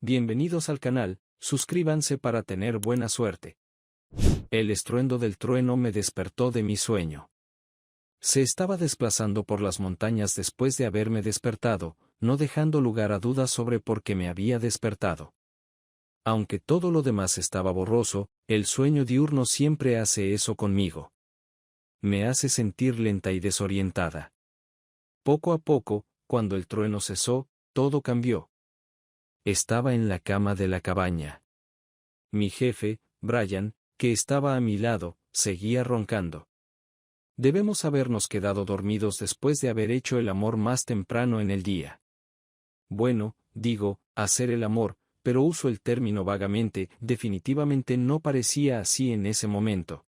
Bienvenidos al canal, suscríbanse para tener buena suerte. El estruendo del trueno me despertó de mi sueño. Se estaba desplazando por las montañas después de haberme despertado, no dejando lugar a dudas sobre por qué me había despertado. Aunque todo lo demás estaba borroso, el sueño diurno siempre hace eso conmigo. Me hace sentir lenta y desorientada. Poco a poco, cuando el trueno cesó, todo cambió. Estaba en la cama de la cabaña. Mi jefe, Brian, que estaba a mi lado, seguía roncando. Debemos habernos quedado dormidos después de haber hecho el amor más temprano en el día. Bueno, digo, hacer el amor, pero uso el término vagamente, definitivamente no parecía así en ese momento.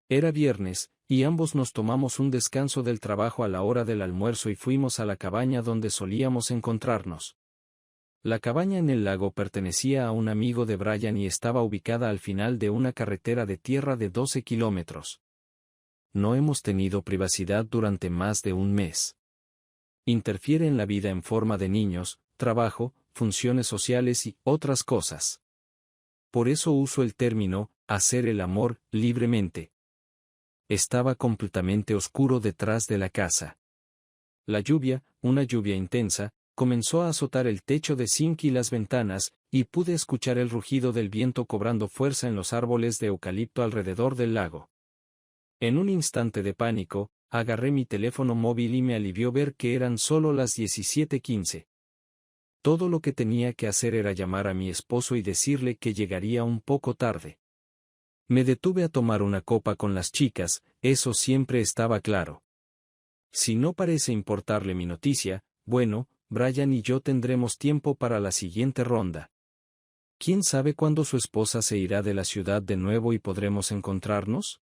Era viernes, y ambos nos tomamos un descanso del trabajo a la hora del almuerzo y fuimos a la cabaña donde solíamos encontrarnos. La cabaña en el lago pertenecía a un amigo de Brian y estaba ubicada al final de una carretera de tierra de 12 kilómetros. No hemos tenido privacidad durante más de un mes. Interfiere en la vida en forma de niños, trabajo, funciones sociales y otras cosas. Por eso uso el término, hacer el amor, libremente. Estaba completamente oscuro detrás de la casa. La lluvia, una lluvia intensa, comenzó a azotar el techo de zinc y las ventanas, y pude escuchar el rugido del viento cobrando fuerza en los árboles de eucalipto alrededor del lago. En un instante de pánico, agarré mi teléfono móvil y me alivió ver que eran solo las 17:15. Todo lo que tenía que hacer era llamar a mi esposo y decirle que llegaría un poco tarde. Me detuve a tomar una copa con las chicas, eso siempre estaba claro. Si no parece importarle mi noticia, bueno, Brian y yo tendremos tiempo para la siguiente ronda. ¿Quién sabe cuándo su esposa se irá de la ciudad de nuevo y podremos encontrarnos?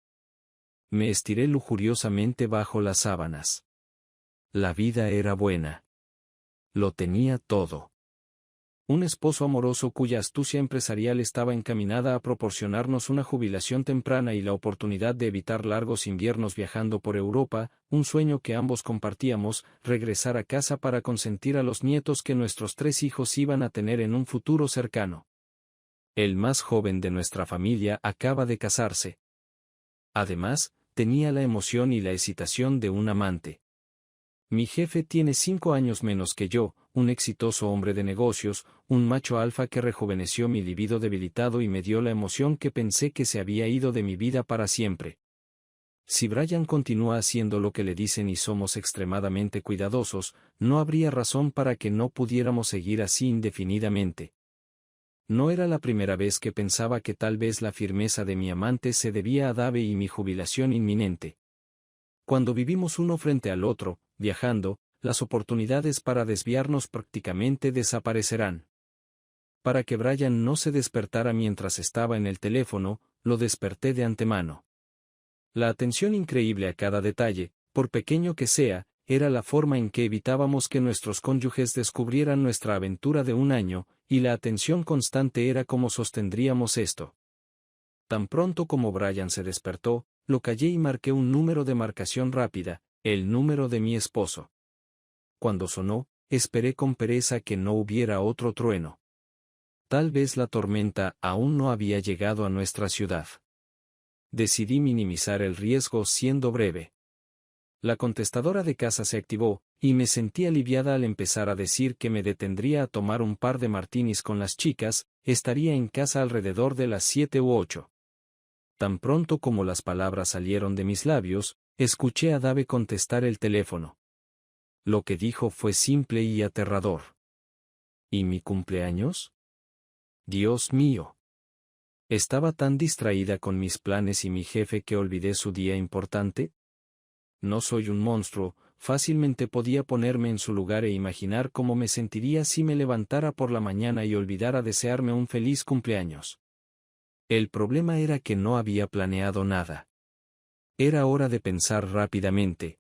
Me estiré lujuriosamente bajo las sábanas. La vida era buena. Lo tenía todo. Un esposo amoroso cuya astucia empresarial estaba encaminada a proporcionarnos una jubilación temprana y la oportunidad de evitar largos inviernos viajando por Europa, un sueño que ambos compartíamos, regresar a casa para consentir a los nietos que nuestros 3 hijos iban a tener en un futuro cercano. El más joven de nuestra familia acaba de casarse. Además, tenía la emoción y la excitación de un amante. Mi jefe tiene 5 años menos que yo, un exitoso hombre de negocios, un macho alfa que rejuveneció mi libido debilitado y me dio la emoción que pensé que se había ido de mi vida para siempre. Si Brian continúa haciendo lo que le dicen y somos extremadamente cuidadosos, no habría razón para que no pudiéramos seguir así indefinidamente. No era la primera vez que pensaba que tal vez la firmeza de mi amante se debía a Dave y mi jubilación inminente. Cuando vivimos uno frente al otro, viajando, las oportunidades para desviarnos prácticamente desaparecerán. Para que Brian no se despertara mientras estaba en el teléfono, lo desperté de antemano. La atención increíble a cada detalle, por pequeño que sea, era la forma en que evitábamos que nuestros cónyuges descubrieran nuestra aventura de un año, y la atención constante era cómo sostendríamos esto. Tan pronto como Brian se despertó, lo callé y marqué un número de marcación rápida, el número de mi esposo. Cuando sonó, esperé con pereza que no hubiera otro trueno. Tal vez la tormenta aún no había llegado a nuestra ciudad. Decidí minimizar el riesgo siendo breve. La contestadora de casa se activó, y me sentí aliviada al empezar a decir que me detendría a tomar un par de martinis con las chicas, estaría en casa alrededor de las 7 u 8. Tan pronto como las palabras salieron de mis labios, escuché a Dave contestar el teléfono. Lo que dijo fue simple y aterrador. ¿Y mi cumpleaños? Dios mío. ¿Estaba tan distraída con mis planes y mi jefe que olvidé su día importante? No soy un monstruo, fácilmente podía ponerme en su lugar e imaginar cómo me sentiría si me levantara por la mañana y olvidara desearme un feliz cumpleaños. El problema era que no había planeado nada. Era hora de pensar rápidamente.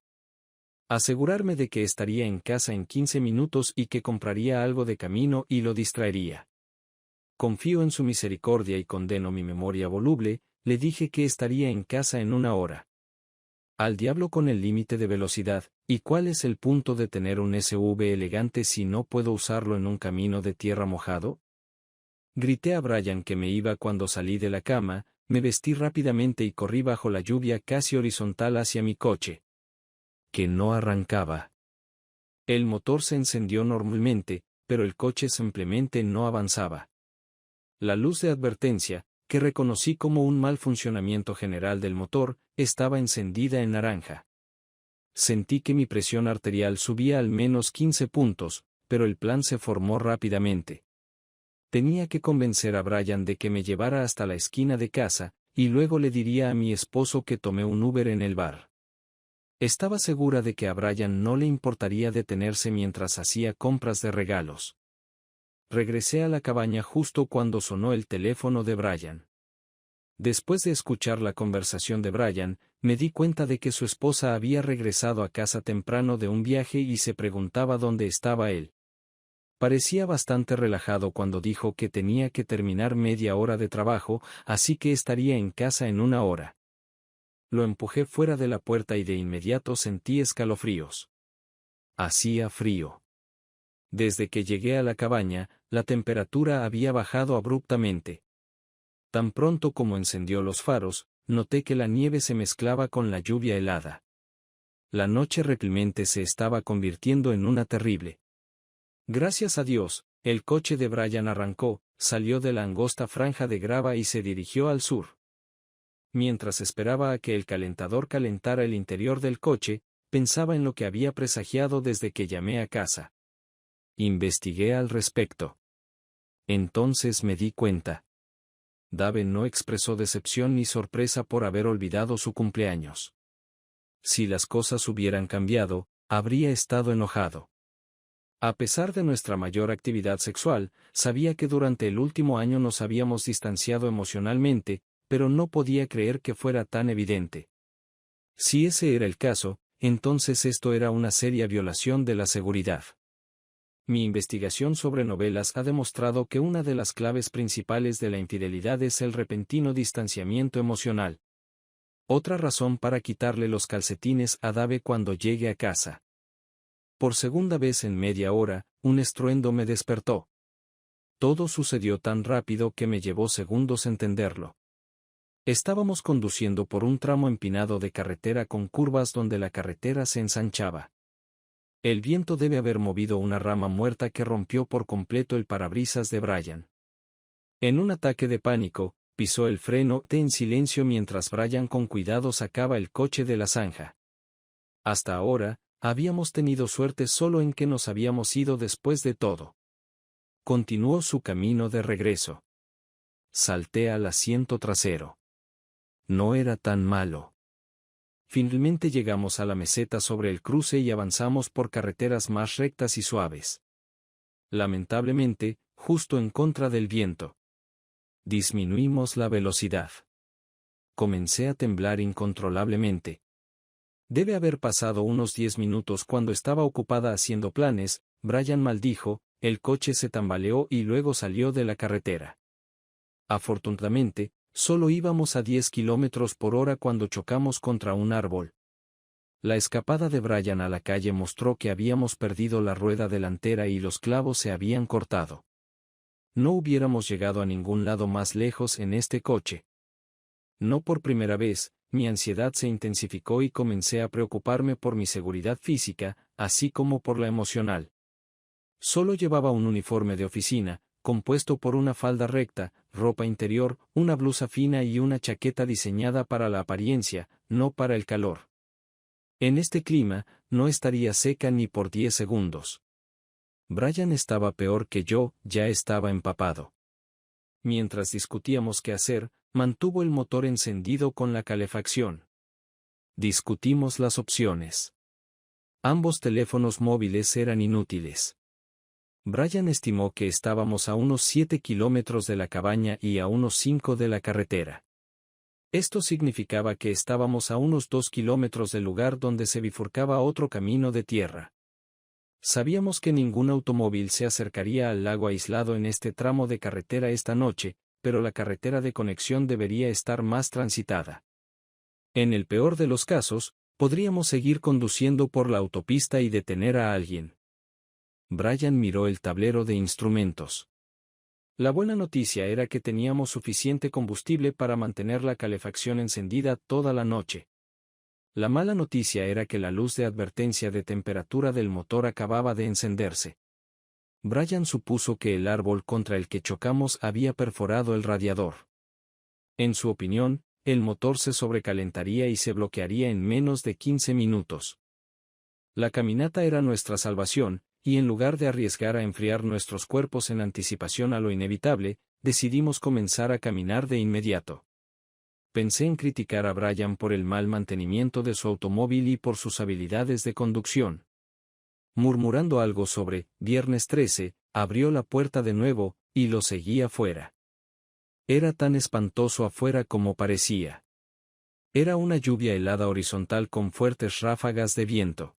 Asegurarme de que estaría en casa en 15 minutos y que compraría algo de camino y lo distraería. Confío en su misericordia y condeno mi memoria voluble, le dije que estaría en casa en 1 hora. Al diablo con el límite de velocidad, ¿y cuál es el punto de tener un SUV elegante si no puedo usarlo en un camino de tierra mojado? Grité a Brian que me iba cuando salí de la cama, me vestí rápidamente y corrí bajo la lluvia casi horizontal hacia mi coche. Que no arrancaba. El motor se encendió normalmente, pero el coche simplemente no avanzaba. La luz de advertencia, que reconocí como un mal funcionamiento general del motor, estaba encendida en naranja. Sentí que mi presión arterial subía al menos 15 puntos, pero el plan se formó rápidamente. Tenía que convencer a Brian de que me llevara hasta la esquina de casa, y luego le diría a mi esposo que tomé un Uber en el bar. Estaba segura de que a Brian no le importaría detenerse mientras hacía compras de regalos. Regresé a la cabaña justo cuando sonó el teléfono de Brian. Después de escuchar la conversación de Brian, me di cuenta de que su esposa había regresado a casa temprano de un viaje y se preguntaba dónde estaba él. Parecía bastante relajado cuando dijo que tenía que terminar media hora de trabajo, así que estaría en casa en una hora. Lo empujé fuera de la puerta y de inmediato sentí escalofríos. Hacía frío. Desde que llegué a la cabaña, la temperatura había bajado abruptamente. Tan pronto como encendió los faros, noté que la nieve se mezclaba con la lluvia helada. La noche reclemente se estaba convirtiendo en una terrible. Gracias a Dios, el coche de Brian arrancó, salió de la angosta franja de grava y se dirigió al sur. Mientras esperaba a que el calentador calentara el interior del coche, pensaba en lo que había presagiado desde que llamé a casa. Investigué al respecto. Entonces me di cuenta. Dave no expresó decepción ni sorpresa por haber olvidado su cumpleaños. Si las cosas hubieran cambiado, habría estado enojado. A pesar de nuestra mayor actividad sexual, sabía que durante el último año nos habíamos distanciado emocionalmente, pero no podía creer que fuera tan evidente. Si ese era el caso, entonces esto era una seria violación de la seguridad. Mi investigación sobre novelas ha demostrado que una de las claves principales de la infidelidad es el repentino distanciamiento emocional. Otra razón para quitarle los calcetines a Dave cuando llegue a casa. Por segunda vez en media hora, un estruendo me despertó. Todo sucedió tan rápido que me llevó segundos entenderlo. Estábamos conduciendo por un tramo empinado de carretera con curvas donde la carretera se ensanchaba. El viento debe haber movido una rama muerta que rompió por completo el parabrisas de Brian. En un ataque de pánico, pisó el freno en silencio mientras Brian con cuidado sacaba el coche de la zanja. Hasta ahora, habíamos tenido suerte solo en que nos habíamos ido después de todo. Continuó su camino de regreso. Salté al asiento trasero. No era tan malo. Finalmente llegamos a la meseta sobre el cruce y avanzamos por carreteras más rectas y suaves. Lamentablemente, justo en contra del viento. Disminuimos la velocidad. Comencé a temblar incontrolablemente. Debe haber pasado unos 10 minutos cuando estaba ocupada haciendo planes, Brian maldijo, el coche se tambaleó y luego salió de la carretera. Afortunadamente, solo íbamos a 10 kilómetros por hora cuando chocamos contra un árbol. La escapada de Brian a la calle mostró que habíamos perdido la rueda delantera y los clavos se habían cortado. No hubiéramos llegado a ningún lado más lejos en este coche. No por primera vez, mi ansiedad se intensificó y comencé a preocuparme por mi seguridad física, así como por la emocional. Solo llevaba un uniforme de oficina, compuesto por una falda recta, ropa interior, una blusa fina y una chaqueta diseñada para la apariencia, no para el calor. En este clima, no estaría seca ni por 10 segundos. Brian estaba peor que yo, ya estaba empapado. Mientras discutíamos qué hacer, mantuvo el motor encendido con la calefacción. Discutimos las opciones. Ambos teléfonos móviles eran inútiles. Brian estimó que estábamos a unos 7 kilómetros de la cabaña y a unos 5 de la carretera. Esto significaba que estábamos a unos 2 kilómetros del lugar donde se bifurcaba otro camino de tierra. Sabíamos que ningún automóvil se acercaría al lago aislado en este tramo de carretera esta noche, pero la carretera de conexión debería estar más transitada. En el peor de los casos, podríamos seguir conduciendo por la autopista y detener a alguien. Brian miró el tablero de instrumentos. La buena noticia era que teníamos suficiente combustible para mantener la calefacción encendida toda la noche. La mala noticia era que la luz de advertencia de temperatura del motor acababa de encenderse. Brian supuso que el árbol contra el que chocamos había perforado el radiador. En su opinión, el motor se sobrecalentaría y se bloquearía en menos de 15 minutos. La caminata era nuestra salvación, y en lugar de arriesgar a enfriar nuestros cuerpos en anticipación a lo inevitable, decidimos comenzar a caminar de inmediato. Pensé en criticar a Brian por el mal mantenimiento de su automóvil y por sus habilidades de conducción. Murmurando algo sobre Viernes 13, abrió la puerta de nuevo, y lo seguí afuera. Era tan espantoso afuera como parecía. Era una lluvia helada horizontal con fuertes ráfagas de viento.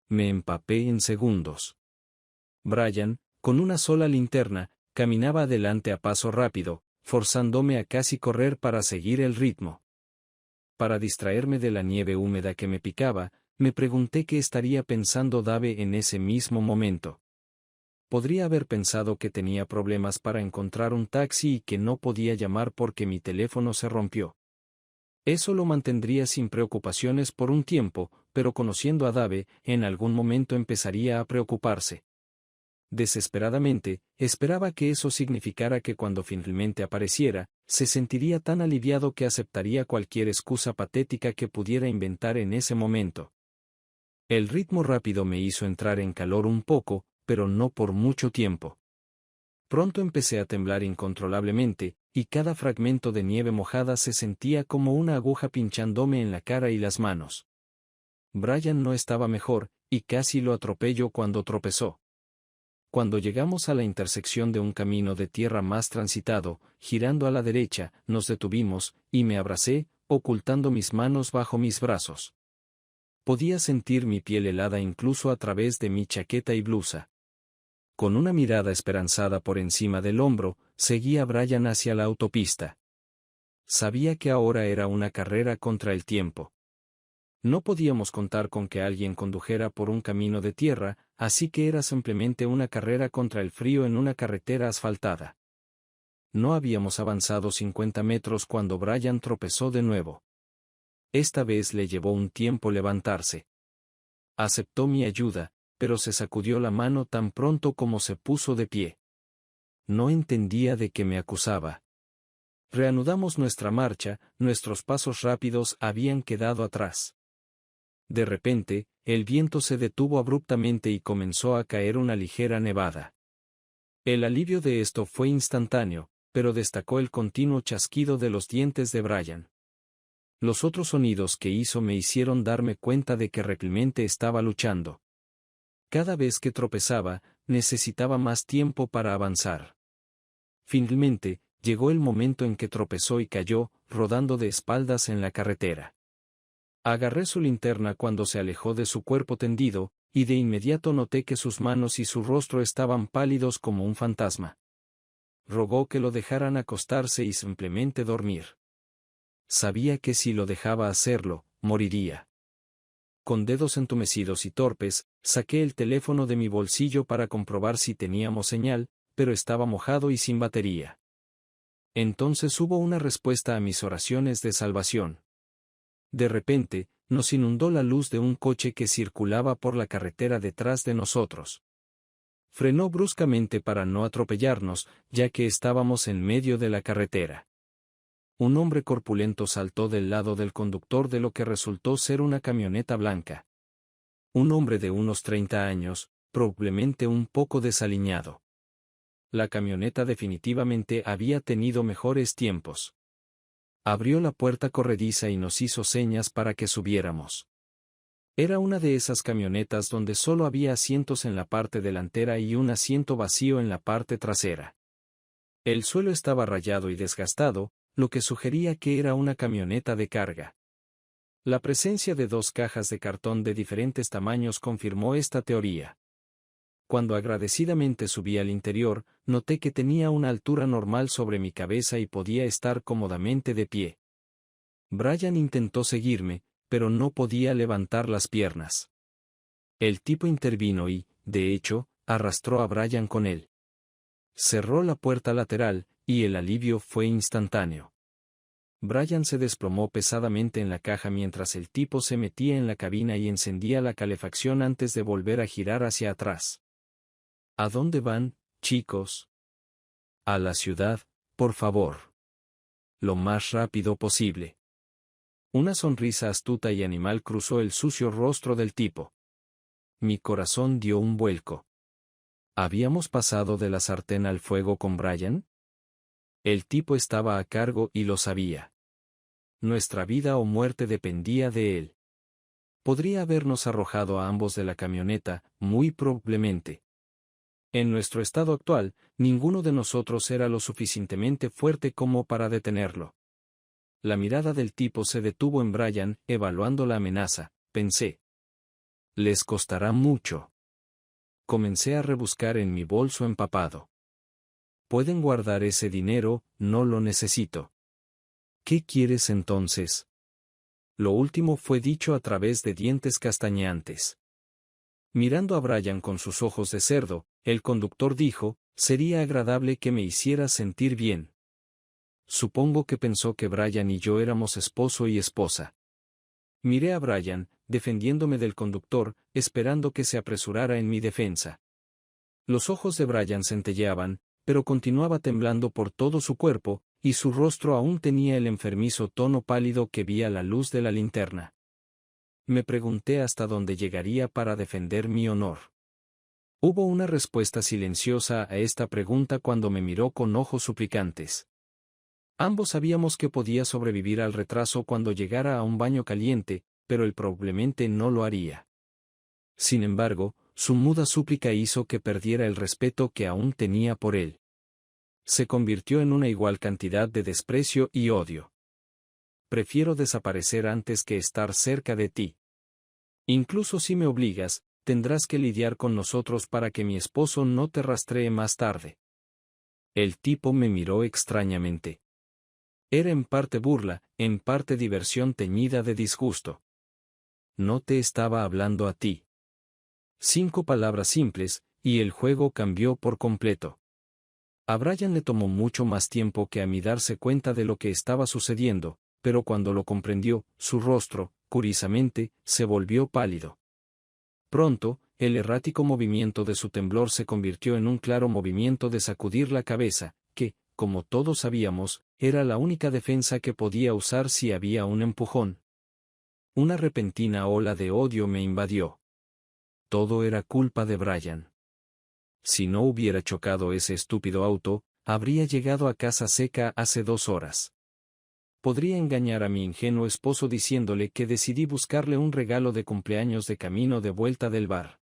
Me empapé en segundos. Brian, con una sola linterna, caminaba adelante a paso rápido, forzándome a casi correr para seguir el ritmo. Para distraerme de la nieve húmeda que me picaba, me pregunté qué estaría pensando Dave en ese mismo momento. Podría haber pensado que tenía problemas para encontrar un taxi y que no podía llamar porque mi teléfono se rompió. Eso lo mantendría sin preocupaciones por un tiempo, pero conociendo a Dave, en algún momento empezaría a preocuparse. Desesperadamente, esperaba que eso significara que cuando finalmente apareciera, se sentiría tan aliviado que aceptaría cualquier excusa patética que pudiera inventar en ese momento. El ritmo rápido me hizo entrar en calor un poco, pero no por mucho tiempo. Pronto empecé a temblar incontrolablemente, y cada fragmento de nieve mojada se sentía como una aguja pinchándome en la cara y las manos. Brian no estaba mejor, y casi lo atropelló cuando tropezó. Cuando llegamos a la intersección de un camino de tierra más transitado, girando a la derecha, nos detuvimos, y me abracé, ocultando mis manos bajo mis brazos. Podía sentir mi piel helada incluso a través de mi chaqueta y blusa. Con una mirada esperanzada por encima del hombro, seguí a Brian hacia la autopista. Sabía que ahora era una carrera contra el tiempo. No podíamos contar con que alguien condujera por un camino de tierra, así que era simplemente una carrera contra el frío en una carretera asfaltada. No habíamos avanzado 50 metros cuando Brian tropezó de nuevo. Esta vez le llevó un tiempo levantarse. Aceptó mi ayuda, pero se sacudió la mano tan pronto como se puso de pie. No entendía de qué me acusaba. Reanudamos nuestra marcha, nuestros pasos rápidos habían quedado atrás. De repente, el viento se detuvo abruptamente y comenzó a caer una ligera nevada. El alivio de esto fue instantáneo, pero destacó el continuo chasquido de los dientes de Brian. Los otros sonidos que hizo me hicieron darme cuenta de que realmente estaba luchando. Cada vez que tropezaba, necesitaba más tiempo para avanzar. Finalmente, llegó el momento en que tropezó y cayó, rodando de espaldas en la carretera. Agarré su linterna cuando se alejó de su cuerpo tendido, y de inmediato noté que sus manos y su rostro estaban pálidos como un fantasma. Rogó que lo dejaran acostarse y simplemente dormir. Sabía que si lo dejaba hacerlo, moriría. Con dedos entumecidos y torpes, saqué el teléfono de mi bolsillo para comprobar si teníamos señal, pero estaba mojado y sin batería. Entonces hubo una respuesta a mis oraciones de salvación. De repente, nos inundó la luz de un coche que circulaba por la carretera detrás de nosotros. Frenó bruscamente para no atropellarnos, ya que estábamos en medio de la carretera. Un hombre corpulento saltó del lado del conductor de lo que resultó ser una camioneta blanca. Un hombre de unos 30 años, probablemente un poco desaliñado. La camioneta definitivamente había tenido mejores tiempos. Abrió la puerta corrediza y nos hizo señas para que subiéramos. Era una de esas camionetas donde solo había asientos en la parte delantera y un asiento vacío en la parte trasera. El suelo estaba rayado y desgastado, lo que sugería que era una camioneta de carga. La presencia de 2 cajas de cartón de diferentes tamaños confirmó esta teoría. Cuando agradecidamente subí al interior, noté que tenía una altura normal sobre mi cabeza y podía estar cómodamente de pie. Brian intentó seguirme, pero no podía levantar las piernas. El tipo intervino y, de hecho, arrastró a Brian con él. Cerró la puerta lateral, y el alivio fue instantáneo. Brian se desplomó pesadamente en la caja mientras el tipo se metía en la cabina y encendía la calefacción antes de volver a girar hacia atrás. ¿A dónde van, chicos? A la ciudad, por favor. Lo más rápido posible. Una sonrisa astuta y animal cruzó el sucio rostro del tipo. Mi corazón dio un vuelco. ¿Habíamos pasado de la sartén al fuego con Brian? El tipo estaba a cargo y lo sabía. Nuestra vida o muerte dependía de él. Podría habernos arrojado a ambos de la camioneta, muy probablemente. En nuestro estado actual, ninguno de nosotros era lo suficientemente fuerte como para detenerlo. La mirada del tipo se detuvo en Brian, evaluando la amenaza, pensé. Les costará mucho. Comencé a rebuscar en mi bolso empapado. Pueden guardar ese dinero, no lo necesito. ¿Qué quieres entonces? Lo último fue dicho a través de dientes castañeantes. Mirando a Brian con sus ojos de cerdo, el conductor dijo, sería agradable que me hicieras sentir bien. Supongo que pensó que Brian y yo éramos esposo y esposa. Miré a Brian, defendiéndome del conductor, esperando que se apresurara en mi defensa. Los ojos de Brian centelleaban, pero continuaba temblando por todo su cuerpo, y su rostro aún tenía el enfermizo tono pálido que vi a la luz de la linterna. Me pregunté hasta dónde llegaría para defender mi honor. Hubo una respuesta silenciosa a esta pregunta cuando me miró con ojos suplicantes. Ambos sabíamos que podía sobrevivir al retraso cuando llegara a un baño caliente, pero él probablemente no lo haría. Sin embargo, su muda súplica hizo que perdiera el respeto que aún tenía por él. Se convirtió en una igual cantidad de desprecio y odio. Prefiero desaparecer antes que estar cerca de ti. Incluso si me obligas, tendrás que lidiar con nosotros para que mi esposo no te rastree más tarde. El tipo me miró extrañamente. Era en parte burla, en parte diversión teñida de disgusto. No te estaba hablando a ti. 5 palabras simples, y el juego cambió por completo. A Brian le tomó mucho más tiempo que a mí darse cuenta de lo que estaba sucediendo, pero cuando lo comprendió, su rostro, curiosamente, se volvió pálido. Pronto, el errático movimiento de su temblor se convirtió en un claro movimiento de sacudir la cabeza, que, como todos sabíamos, era la única defensa que podía usar si había un empujón. Una repentina ola de odio me invadió. Todo era culpa de Brian. Si no hubiera chocado ese estúpido auto, habría llegado a casa seca hace 2 horas. Podría engañar a mi ingenuo esposo diciéndole que decidí buscarle un regalo de cumpleaños de camino de vuelta del bar.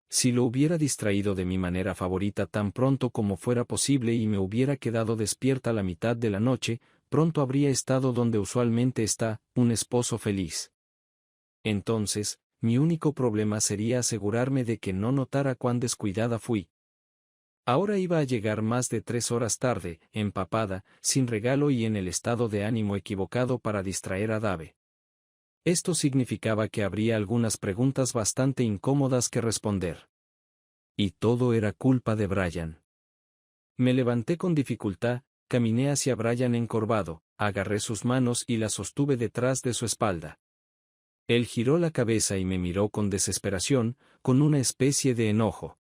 Si lo hubiera distraído de mi manera favorita tan pronto como fuera posible y me hubiera quedado despierta la mitad de la noche, pronto habría estado donde usualmente está, un esposo feliz. Entonces, mi único problema sería asegurarme de que no notara cuán descuidada fui. Ahora iba a llegar más de 3 horas tarde, empapada, sin regalo y en el estado de ánimo equivocado para distraer a Dave. Esto significaba que habría algunas preguntas bastante incómodas que responder. Y todo era culpa de Brian. Me levanté con dificultad, caminé hacia Brian encorvado, agarré sus manos y las sostuve detrás de su espalda. Él giró la cabeza y me miró con desesperación, con una especie de enojo.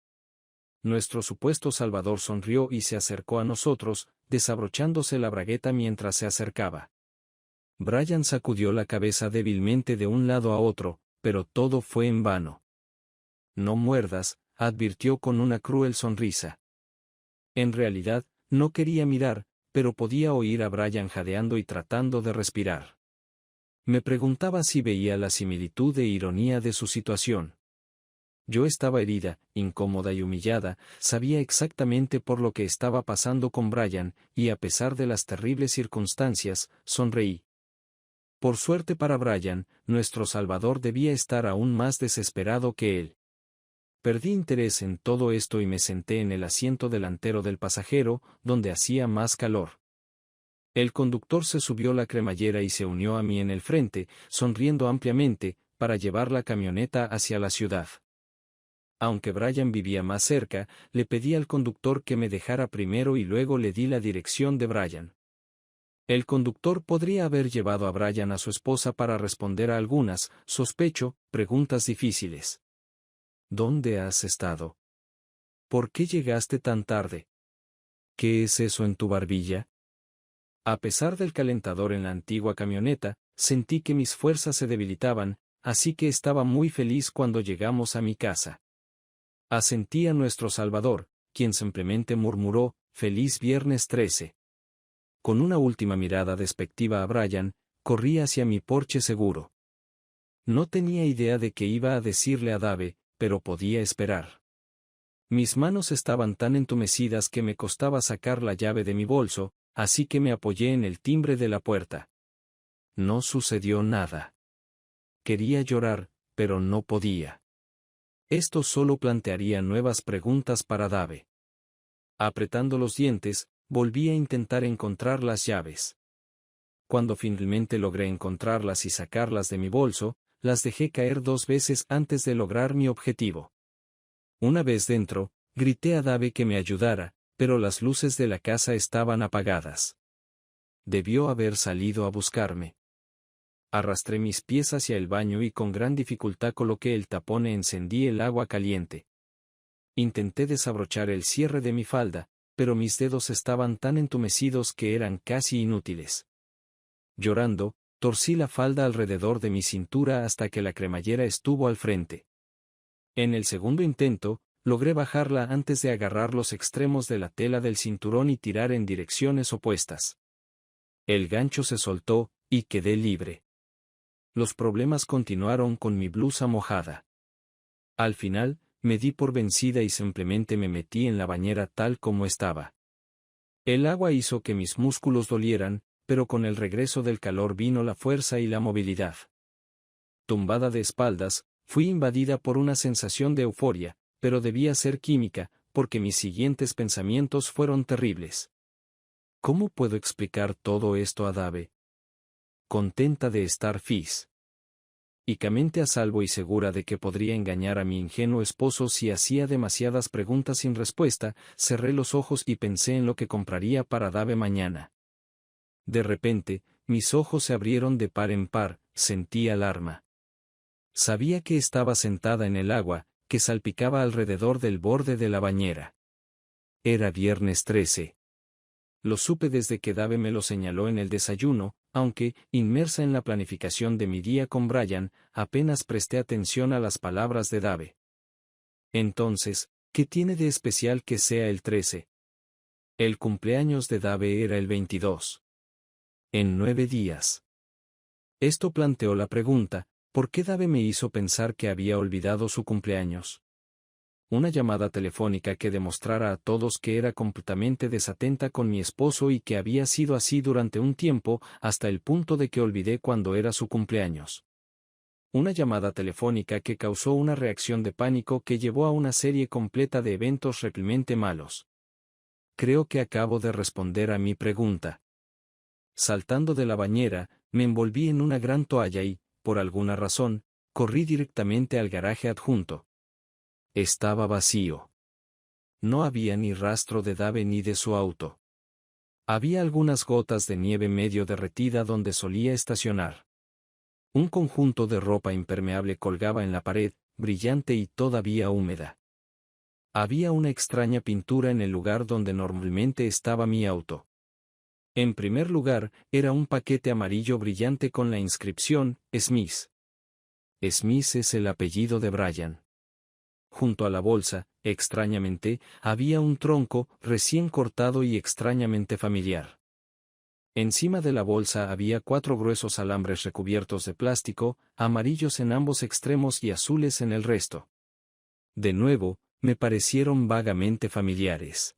Nuestro supuesto salvador sonrió y se acercó a nosotros, desabrochándose la bragueta mientras se acercaba. Brian sacudió la cabeza débilmente de un lado a otro, pero todo fue en vano. No muerdas, advirtió con una cruel sonrisa. En realidad, no quería mirar, pero podía oír a Brian jadeando y tratando de respirar. Me preguntaba si veía la similitud e ironía de su situación. Yo estaba herida, incómoda y humillada, sabía exactamente por lo que estaba pasando con Brian, y a pesar de las terribles circunstancias, sonreí. Por suerte para Brian, nuestro Salvador debía estar aún más desesperado que él. Perdí interés en todo esto y me senté en el asiento delantero del pasajero, donde hacía más calor. El conductor se subió la cremallera y se unió a mí en el frente, sonriendo ampliamente, para llevar la camioneta hacia la ciudad. Aunque Brian vivía más cerca, le pedí al conductor que me dejara primero y luego le di la dirección de Brian. El conductor podría haber llevado a Brian a su esposa para responder a algunas, sospecho, preguntas difíciles. ¿Dónde has estado? ¿Por qué llegaste tan tarde? ¿Qué es eso en tu barbilla? A pesar del calentador en la antigua camioneta, sentí que mis fuerzas se debilitaban, así que estaba muy feliz cuando llegamos a mi casa. Asentí a nuestro Salvador, quien simplemente murmuró, «Feliz viernes 13». Con una última mirada despectiva a Brian, corrí hacia mi porche seguro. No tenía idea de qué iba a decirle a Dave, pero podía esperar. Mis manos estaban tan entumecidas que me costaba sacar la llave de mi bolso, así que me apoyé en el timbre de la puerta. No sucedió nada. Quería llorar, pero no podía. Esto solo plantearía nuevas preguntas para Dave. Apretando los dientes, volví a intentar encontrar las llaves. Cuando finalmente logré encontrarlas y sacarlas de mi bolso, las dejé caer 2 veces antes de lograr mi objetivo. Una vez dentro, grité a Dave que me ayudara, pero las luces de la casa estaban apagadas. Debió haber salido a buscarme. Arrastré mis pies hacia el baño y con gran dificultad coloqué el tapón e encendí el agua caliente. Intenté desabrochar el cierre de mi falda, pero mis dedos estaban tan entumecidos que eran casi inútiles. Llorando, torcí la falda alrededor de mi cintura hasta que la cremallera estuvo al frente. En el segundo intento, logré bajarla antes de agarrar los extremos de la tela del cinturón y tirar en direcciones opuestas. El gancho se soltó, y quedé libre. Los problemas continuaron con mi blusa mojada. Al final, me di por vencida y simplemente me metí en la bañera tal como estaba. El agua hizo que mis músculos dolieran, pero con el regreso del calor vino la fuerza y la movilidad. Tumbada de espaldas, fui invadida por una sensación de euforia, pero debía ser química, porque mis siguientes pensamientos fueron terribles. ¿Cómo puedo explicar todo esto a Dave? Contenta de estar físicamente a salvo y segura de que podría engañar a mi ingenuo esposo si hacía demasiadas preguntas sin respuesta, cerré los ojos y pensé en lo que compraría para Dave mañana. De repente, mis ojos se abrieron de par en par, sentí alarma. Sabía que estaba sentada en el agua, que salpicaba alrededor del borde de la bañera. Era viernes 13. Lo supe desde que Dave me lo señaló en el desayuno, aunque, inmersa en la planificación de mi día con Brian, apenas presté atención a las palabras de Dave. Entonces, ¿qué tiene de especial que sea el 13? El cumpleaños de Dave era el 22. En 9 días. Esto planteó la pregunta, ¿por qué Dave me hizo pensar que había olvidado su cumpleaños? Una llamada telefónica que demostrara a todos que era completamente desatenta con mi esposo y que había sido así durante un tiempo, hasta el punto de que olvidé cuándo era su cumpleaños. Una llamada telefónica que causó una reacción de pánico que llevó a una serie completa de eventos realmente malos. Creo que acabo de responder a mi pregunta. Saltando de la bañera, me envolví en una gran toalla y, por alguna razón, corrí directamente al garaje adjunto. Estaba vacío. No había ni rastro de Dave ni de su auto. Había algunas gotas de nieve medio derretida donde solía estacionar. Un conjunto de ropa impermeable colgaba en la pared, brillante y todavía húmeda. Había una extraña pintura en el lugar donde normalmente estaba mi auto. En primer lugar, era un paquete amarillo brillante con la inscripción, Smith. Smith es el apellido de Brian. Junto a la bolsa, extrañamente, había un tronco, recién cortado y extrañamente familiar. Encima de la bolsa había 4 gruesos alambres recubiertos de plástico, amarillos en ambos extremos y azules en el resto. De nuevo, me parecieron vagamente familiares.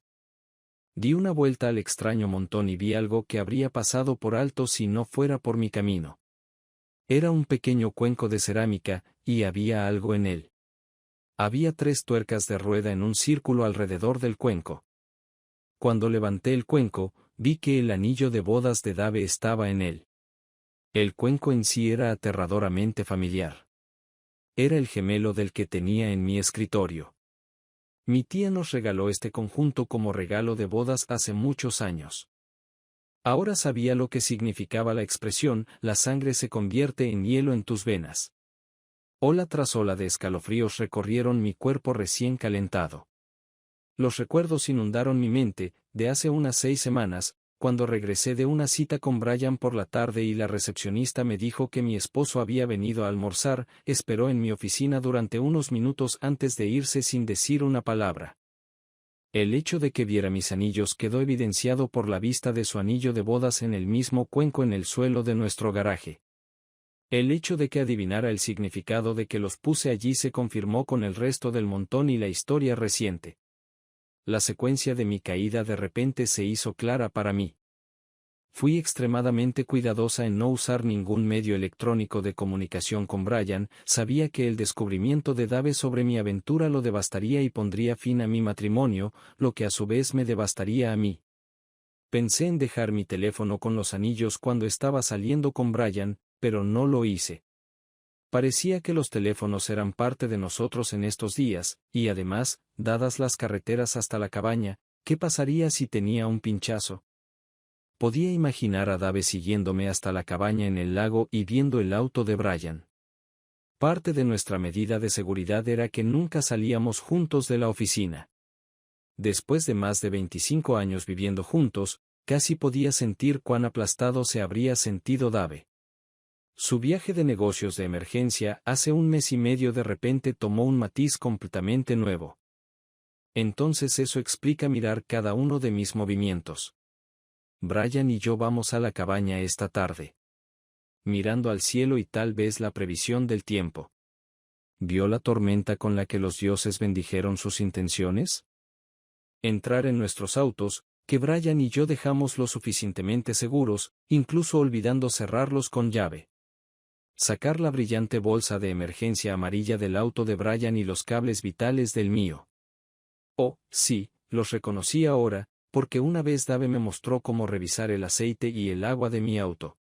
Di una vuelta al extraño montón y vi algo que habría pasado por alto si no fuera por mi camino. Era un pequeño cuenco de cerámica, y había algo en él. Había 3 tuercas de rueda en un círculo alrededor del cuenco. Cuando levanté el cuenco, vi que el anillo de bodas de Dave estaba en él. El cuenco en sí era aterradoramente familiar. era el gemelo del que tenía en mi escritorio. Mi tía nos regaló este conjunto como regalo de bodas hace muchos años. Ahora sabía lo que significaba la expresión, la sangre se convierte en hielo en tus venas. Ola tras ola de escalofríos recorrieron mi cuerpo recién calentado. Los recuerdos inundaron mi mente, de hace unas 6 semanas, cuando regresé de una cita con Brian por la tarde y la recepcionista me dijo que mi esposo había venido a almorzar, esperó en mi oficina durante unos minutos antes de irse sin decir una palabra. El hecho de que viera mis anillos quedó evidenciado por la vista de su anillo de bodas en el mismo cuenco en el suelo de nuestro garaje. El hecho de que adivinara el significado de que los puse allí se confirmó con el resto del montón y la historia reciente. La secuencia de mi caída de repente se hizo clara para mí. Fui extremadamente cuidadosa en no usar ningún medio electrónico de comunicación con Brian, sabía que el descubrimiento de Dave sobre mi aventura lo devastaría y pondría fin a mi matrimonio, lo que a su vez me devastaría a mí. Pensé en dejar mi teléfono con los anillos cuando estaba saliendo con Brian, pero no lo hice. Parecía que los teléfonos eran parte de nosotros en estos días, y además, dadas las carreteras hasta la cabaña, ¿qué pasaría si tenía un pinchazo? Podía imaginar a Dave siguiéndome hasta la cabaña en el lago y viendo el auto de Brian. Parte de nuestra medida de seguridad era que nunca salíamos juntos de la oficina. Después de más de 25 años viviendo juntos, casi podía sentir cuán aplastado se habría sentido Dave. Su viaje de negocios de emergencia hace un mes y medio de repente tomó un matiz completamente nuevo. Entonces eso explica mirar cada uno de mis movimientos. Brian y yo vamos a la cabaña esta tarde. Mirando al cielo y tal vez la previsión del tiempo. ¿Vio la tormenta con la que los dioses bendijeron sus intenciones? Entrar en nuestros autos, que Brian y yo dejamos lo suficientemente seguros, incluso olvidando cerrarlos con llave. Sacar la brillante bolsa de emergencia amarilla del auto de Brian y los cables vitales del mío. Oh, sí, los reconocí ahora, porque una vez Dave me mostró cómo revisar el aceite y el agua de mi auto.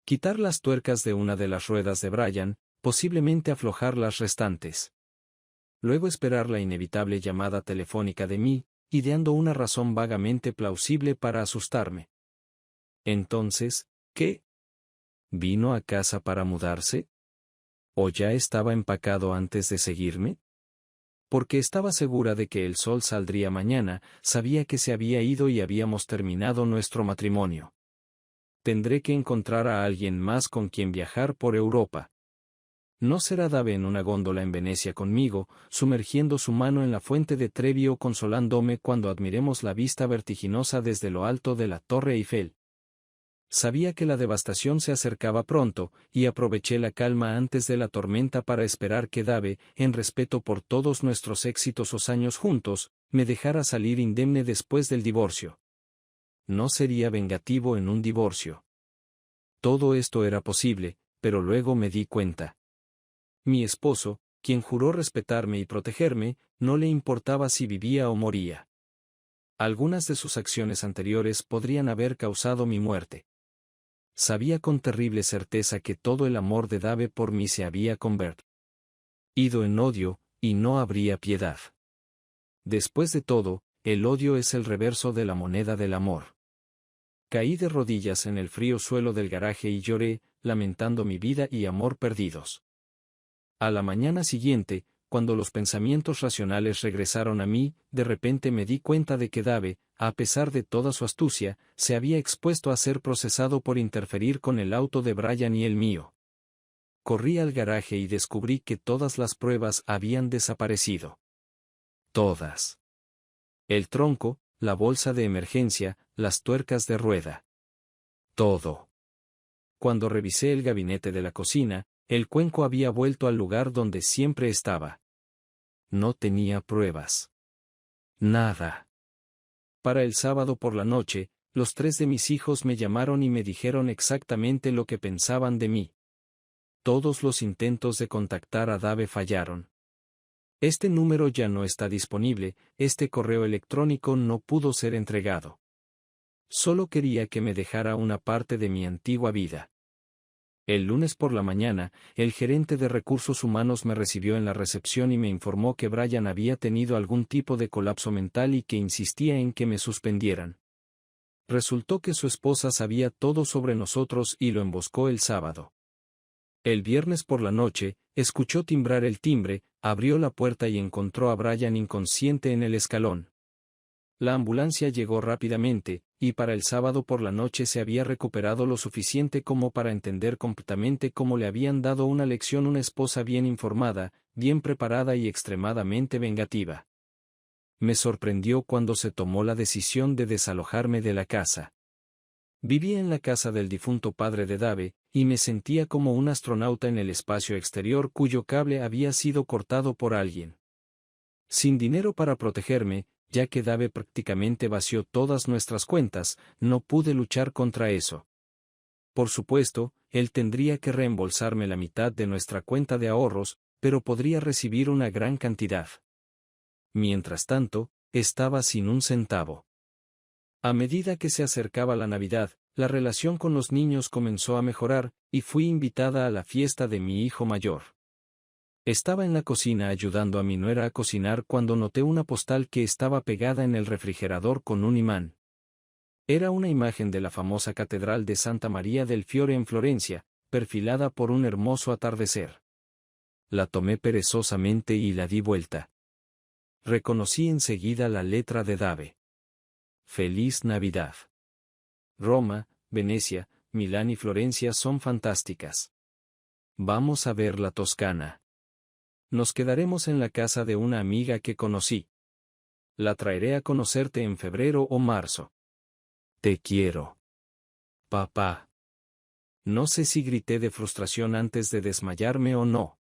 Quitar las tuercas de una de las ruedas de Brian, posiblemente aflojar las restantes. Luego esperar la inevitable llamada telefónica de mí, ideando una razón vagamente plausible para asustarme. Entonces, ¿qué? ¿Vino a casa para mudarse? ¿O ya estaba empacado antes de seguirme? Porque estaba segura de que el sol saldría mañana, sabía que se había ido y habíamos terminado nuestro matrimonio. Tendré que encontrar a alguien más con quien viajar por Europa. No será Dave en una góndola en Venecia conmigo, sumergiendo su mano en la fuente de Trevi o consolándome cuando admiremos la vista vertiginosa desde lo alto de la Torre Eiffel. Sabía que la devastación se acercaba pronto, y aproveché la calma antes de la tormenta para esperar que Dave, en respeto por todos nuestros exitosos años juntos, me dejara salir indemne después del divorcio. No sería vengativo en un divorcio. Todo esto era posible, pero luego me di cuenta. Mi esposo, quien juró respetarme y protegerme, no le importaba si vivía o moría. Algunas de sus acciones anteriores podrían haber causado mi muerte. Sabía con terrible certeza que todo el amor de Dave por mí se había convertido en odio, y no habría piedad. Después de todo, el odio es el reverso de la moneda del amor. Caí de rodillas en el frío suelo del garaje y lloré, lamentando mi vida y amor perdidos. A la mañana siguiente, cuando los pensamientos racionales regresaron a mí, de repente me di cuenta de que Dave, a pesar de toda su astucia, se había expuesto a ser procesado por interferir con el auto de Brian y el mío. Corrí al garaje y descubrí que todas las pruebas habían desaparecido. Todas. El tronco, la bolsa de emergencia, las tuercas de rueda. Todo. Cuando revisé el gabinete de la cocina, el cuenco había vuelto al lugar donde siempre estaba. No tenía pruebas. Nada. Para el sábado por la noche, los 3 de mis hijos me llamaron y me dijeron exactamente lo que pensaban de mí. Todos los intentos de contactar a Dave fallaron. Este número ya no está disponible, este correo electrónico no pudo ser entregado. Solo quería que me dejara una parte de mi antigua vida. El lunes por la mañana, el gerente de recursos humanos me recibió en la recepción y me informó que Brian había tenido algún tipo de colapso mental y que insistía en que me suspendieran. Resultó que su esposa sabía todo sobre nosotros y lo emboscó el sábado. El viernes por la noche, escuchó timbrar el timbre, abrió la puerta y encontró a Brian inconsciente en el escalón. La ambulancia llegó rápidamente, y para el sábado por la noche se había recuperado lo suficiente como para entender completamente cómo le habían dado una lección una esposa bien informada, bien preparada y extremadamente vengativa. Me sorprendió cuando se tomó la decisión de desalojarme de la casa. Vivía en la casa del difunto padre de Dave, y me sentía como un astronauta en el espacio exterior cuyo cable había sido cortado por alguien. Sin dinero para protegerme, ya que Dave prácticamente vació todas nuestras cuentas, no pude luchar contra eso. Por supuesto, él tendría que reembolsarme la mitad de nuestra cuenta de ahorros, pero podría recibir una gran cantidad. Mientras tanto, estaba sin un centavo. A medida que se acercaba la Navidad, la relación con los niños comenzó a mejorar, y fui invitada a la fiesta de mi hijo mayor. Estaba en la cocina ayudando a mi nuera a cocinar cuando noté una postal que estaba pegada en el refrigerador con un imán. Era una imagen de la famosa Catedral de Santa María del Fiore en Florencia, perfilada por un hermoso atardecer. La tomé perezosamente y la di vuelta. Reconocí enseguida la letra de Dave. Feliz Navidad. Roma, Venecia, Milán y Florencia son fantásticas. Vamos a ver la Toscana. Nos quedaremos en la casa de una amiga que conocí. La traeré a conocerte en febrero o marzo. Te quiero. Papá. No sé si grité de frustración antes de desmayarme o no.